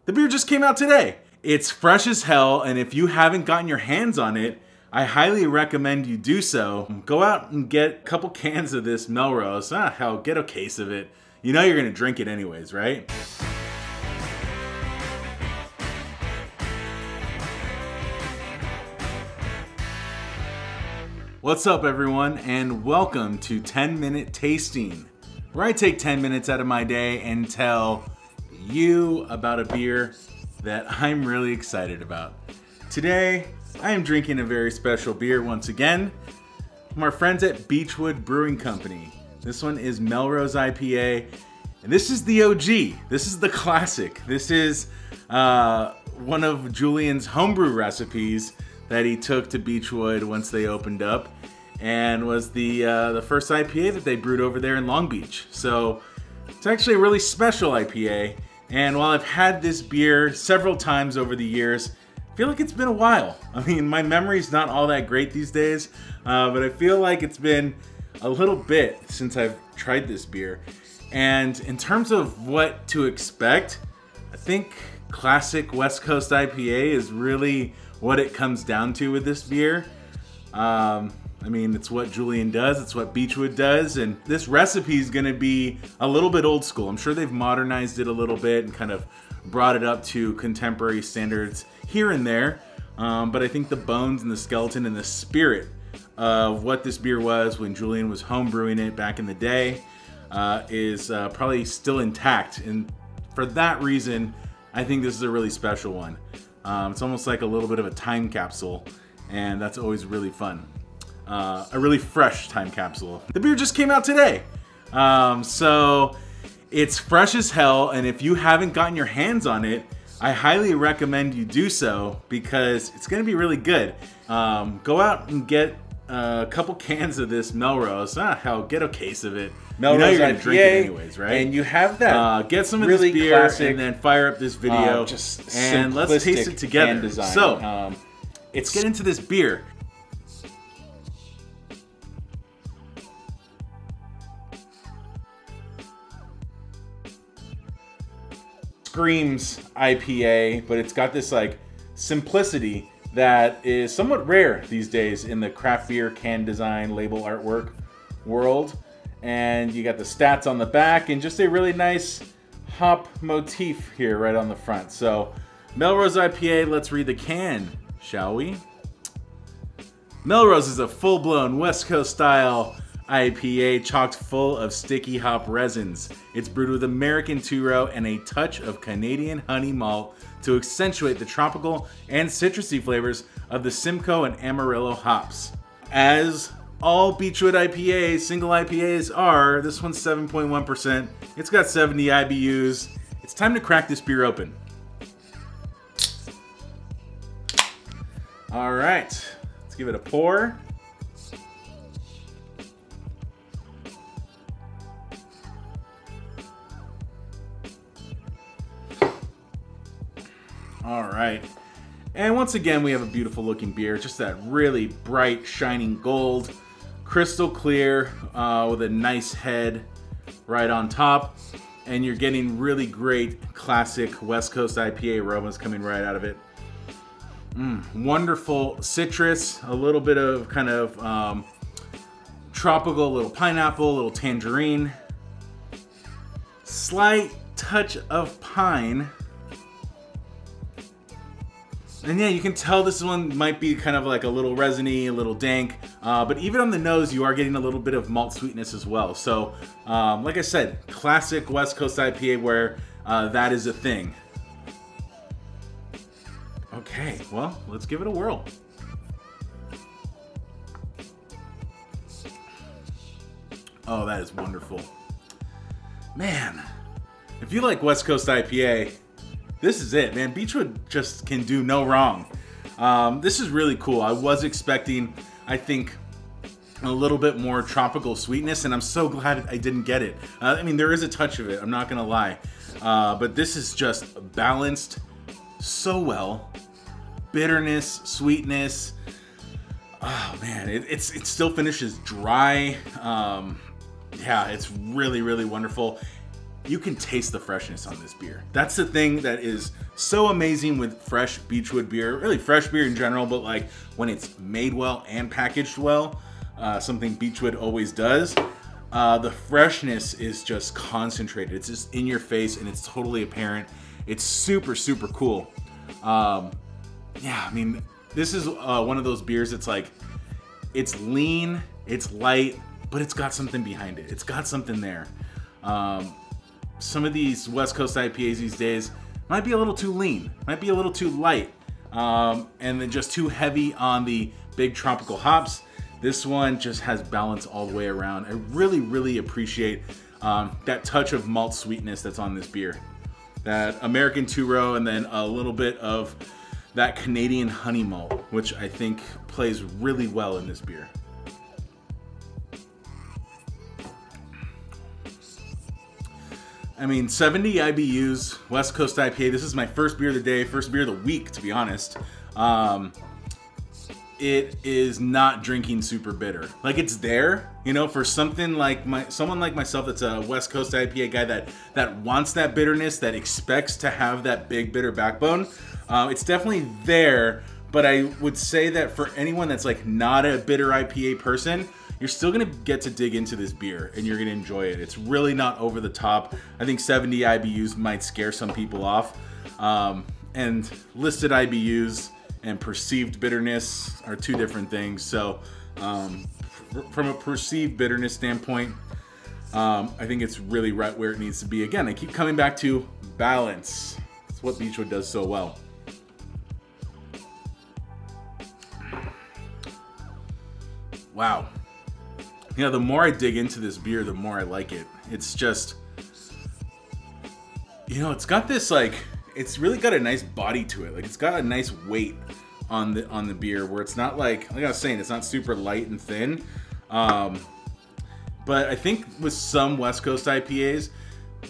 The beer just came out today. It's fresh as hell, and if you haven't gotten your hands on it, I highly recommend you do so. Go out and get a couple cans of this Melrose. Hell, get a case of it. You know you're gonna drink it anyways, right? What's up everyone, and welcome to 10-Minute Tasting, where I take 10 minutes out of my day and tell you about a beer that I'm really excited about. Today, I am drinking a very special beer once again from our friends at Beachwood Brewing Company. This one is Melrose IPA, and this is the OG. This is the classic. This is one of Julian's homebrew recipes that he took to Beachwood once they opened up, and was the first IPA that they brewed over there in Long Beach. So it's actually a really special IPA, and while I've had this beer several times over the years, I feel like it's been a while. I mean, my memory's not all that great these days, but I feel like it's been a little bit since I've tried this beer. And in terms of what to expect, I think classic West Coast IPA is really what it comes down to with this beer. I mean, it's what Julian does, it's what Beachwood does, and this recipe is gonna be a little bit old school. I'm sure they've modernized it a little bit and kind of brought it up to contemporary standards here and there, but I think the bones and the skeleton and the spirit of what this beer was when Julian was homebrewing it back in the day is probably still intact, and for that reason, I think this is a really special one. It's almost like a little bit of a time capsule, and that's always really fun. A really fresh time capsule. The beer just came out today, so it's fresh as hell, and if you haven't gotten your hands on it, I highly recommend you do so because it's gonna be really good. Go out and get a couple cans of this Melrose. Hell, get a case of it. Melrose you know you're gonna IPA, drink it anyways, right? And you have that get some of really this beer classic, and then fire up this video and let's taste it together. Design. So let's get into this beer. Screams IPA, but it's got this like simplicity that is somewhat rare these days in the craft beer can design label artwork world. And you got the stats on the back and just a really nice hop motif here right on the front. So Melrose IPA, let's read the can, shall we? Melrose is a full-blown West Coast style IPA chocked full of sticky hop resins. It's brewed with American two-row and a touch of Canadian honey malt to accentuate the tropical and citrusy flavors of the Simcoe and Amarillo hops. As all Beachwood IPAs, single IPAs are, this one's 7.1%. It's got 70 IBUs. It's time to crack this beer open. All right, let's give it a pour. All right, and once again we have a beautiful looking beer, just that really bright shining gold, crystal clear with a nice head right on top, and you're getting really great classic West Coast IPA aromas coming right out of it. Wonderful citrus, a little bit of kind of tropical, little pineapple, little tangerine, slight touch of pine. And yeah, you can tell this one might be kind of like a little resiny, a little dank, but even on the nose, you are getting a little bit of malt sweetness as well. So, like I said, classic West Coast IPA where that is a thing. Okay, well, let's give it a whirl. Oh, that is wonderful. Man, if you like West Coast IPA, this is it, man. Beachwood just can do no wrong. This is really cool. I was expecting, I think, a little bit more tropical sweetness, and I'm so glad I didn't get it. I mean, there is a touch of it, I'm not gonna lie. But this is just balanced so well. Bitterness, sweetness. Oh man, it still finishes dry. Yeah, it's really, really wonderful. you can taste the freshness on this beer. That's the thing that is so amazing with fresh Beachwood beer, really fresh beer in general, but like when it's made well and packaged well, something Beachwood always does, the freshness is just concentrated. It's just in your face and it's totally apparent. It's super, super cool. Yeah, I mean, this is one of those beers that's like, it's lean, it's light, but it's got something behind it. It's got something there. Some of these West Coast IPAs these days might be a little too lean, might be a little too light, and then just too heavy on the big tropical hops. This one just has balance all the way around. I really, really appreciate that touch of malt sweetness that's on this beer. That American two-row and then a little bit of that Canadian honey malt, which I think plays really well in this beer. I mean, 70 IBUs, West Coast IPA. This is my first beer of the day, first beer of the week, to be honest. It is not drinking super bitter. Like, it's there, you know, for something like someone like myself that's a West Coast IPA guy that wants that bitterness, that expects to have that big bitter backbone. It's definitely there, but I would say that for anyone that's like not a bitter IPA person, you're still gonna get to dig into this beer and you're gonna enjoy it. It's really not over the top. I think 70 IBUs might scare some people off. And listed IBUs and perceived bitterness are two different things. So from a perceived bitterness standpoint, I think it's really right where it needs to be. Again, I keep coming back to balance. It's what Beachwood does so well. Wow. You know, the more I dig into this beer, the more I like it. It's just, you know, it's got this like, it's really got a nice body to it. Like, it's got a nice weight on the beer where it's not like I was saying, it's not super light and thin. But I think with some West Coast IPAs,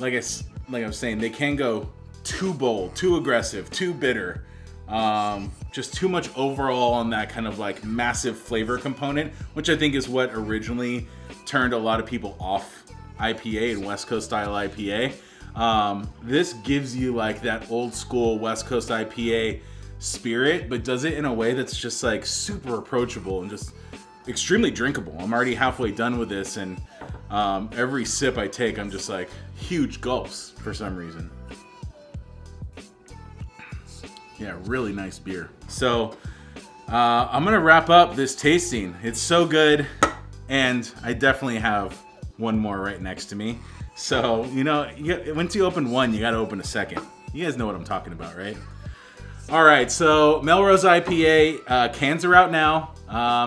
like I was saying, they can go too bold, too aggressive, too bitter. Just too much overall on that kind of like massive flavor component, which I think is what originally turned a lot of people off IPA and West Coast style IPA. This gives you like that old school West Coast IPA spirit, but does it in a way that's just like super approachable and just extremely drinkable. I'm already halfway done with this, and every sip I take, I'm just like huge gulps for some reason. Yeah, really nice beer. So I'm gonna wrap up this tasting. It's so good, and I definitely have one more right next to me. So, you know, once you open one, you gotta open a second. You guys know what I'm talking about, right? All right, so Melrose IPA, cans are out now.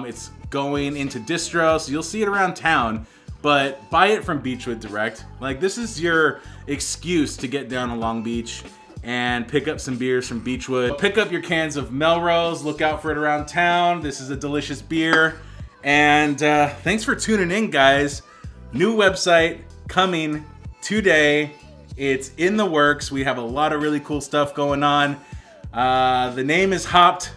It's going into distro, so you'll see it around town, but buy it from Beachwood direct. Like, this is your excuse to get down to Long Beach and pick up some beers from Beachwood. Pick up your cans of Melrose, look out for it around town. This is a delicious beer. And thanks for tuning in, guys. New website coming today. It's in the works. We have a lot of really cool stuff going on. The name is hopped.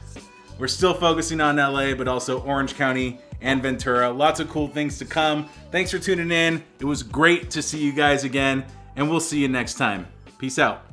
We're still focusing on LA, but also Orange County and Ventura. Lots of cool things to come. Thanks for tuning in. It was great to see you guys again, and we'll see you next time. Peace out.